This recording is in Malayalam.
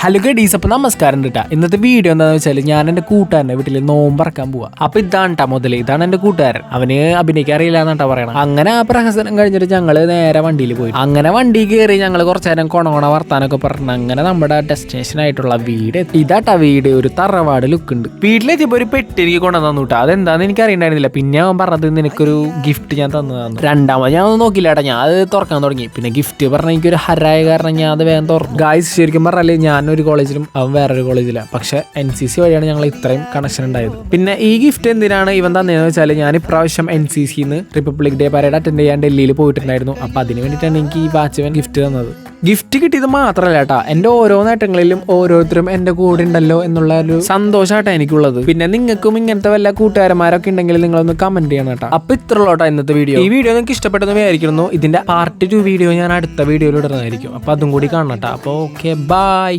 ഹലോ ഗഡീസ്, അപ്പോൾ നമസ്കാരം കേട്ടാ. ഇന്നത്തെ വീഡിയോ എന്താണെന്ന് വെച്ചാൽ ഞാൻ എൻ്റെ കൂട്ടുകാരൻ്റെ വീട്ടിൽ നോമ്പറക്കാൻ പോവാ. അപ്പോൾ ഇതാണ് കേട്ടോ മുതൽ, ഇതാണ് എൻ്റെ കൂട്ടുകാരൻ. അവന് അഭിനയിക്കാൻ അറിയില്ല എന്നാട്ടാ പറയണം. അങ്ങനെ ആ പ്രഹസനം കഴിഞ്ഞിട്ട് ഞങ്ങൾ നേരെ വണ്ടിയിൽ പോയി. അങ്ങനെ വണ്ടി കയറി ഞങ്ങൾ കുറച്ചു നേരം കൊണ വർത്താനൊക്കെ പറഞ്ഞു അങ്ങനെ നമ്മുടെ ഡെസ്റ്റിനേഷൻ ആയിട്ടുള്ള വീട് ഇതാട്ടാ വീട്. ഒരു തറവാട് ലുക്ക് ഉണ്ട്. വീട്ടിലെത്തിയപ്പോൾ ഒരു പെട്ടി എനിക്ക് കൊണ്ടുവന്നു കേട്ടോ. അതെന്താന്ന് എനിക്ക് അറിയണ്ടായിരുന്നില്ല. പിന്നെ അവൻ പറഞ്ഞത് നിനക്കൊരു ഗിഫ്റ്റ് ഞാൻ തന്നതാണ്. രണ്ടാമത് ഞാൻ ഒന്നും നോക്കില്ല കേട്ടോ, ഞാൻ അത് തുറക്കാൻ തുടങ്ങി. പിന്നെ ഗിഫ്റ്റ് പറഞ്ഞാൽ എനിക്കൊരു ഹരായ കാരണം ഞാൻ അത് വേഗം തുറന്നു. ഗായ്സ്, ശരിക്കും പറഞ്ഞാൽ ഞാൻ ഒരു കോളേജിലും അവൻ വേറൊരു കോളേജിലാണ്. പക്ഷെ NCC വഴിയാണ് ഞങ്ങൾ ഇത്രയും കണക്ഷൻ ഉണ്ടായത്. പിന്നെ ഈ ഗിഫ്റ്റ് എന്തിനാണ് ഇവൻ തന്നതെന്ന് വെച്ചാൽ ഞാൻ ഇപ്രാവശ്യം NCCന്ന് റിപ്പബ്ലിക് ഡേ പരേഡ് അറ്റൻഡ് ചെയ്യാൻ ഡൽഹിയിൽ പോയിട്ടുണ്ടായിരുന്നു. അപ്പോൾ അതിന് വേണ്ടിയിട്ടാണ് എനിക്ക് ഈ വാച്ച്മാൻ ഗിഫ്റ്റ് തന്നത്. ഗിഫ്റ്റ് കിട്ടിയത് മാത്രമല്ല കേട്ടാ, എൻ്റെ ഓരോ നേട്ടങ്ങളിലും ഓരോരുത്തരും എൻ്റെ കൂടെ ഉണ്ടല്ലോ എന്നുള്ള ഒരു സന്തോഷമായിട്ടാണ് എനിക്കുള്ളത്. പിന്നെ നിങ്ങൾക്കും ഇങ്ങനത്തെ വല്ല കൂട്ടുകാരന്മാരൊക്കെ ഉണ്ടെങ്കിൽ നിങ്ങളൊന്ന് കമന്റ് ചെയ്യണം കേട്ടോ. അപ്പോൾ ഇത്രയുള്ളൂ ഇന്നത്തെ വീഡിയോ. ഈ വീഡിയോ നിങ്ങൾക്ക് ഇഷ്ടപ്പെട്ടെന്ന് വിചാരിക്കുന്നു. ഇതിന്റെ പാർട്ട് 2 വീഡിയോ ഞാൻ അടുത്ത വീഡിയോയിൽ ഇടുന്നതായിരിക്കും. അപ്പോൾ അതും കൂടി കാണണം കേട്ടോ. അപ്പോൾ ഓക്കെ, ബൈ.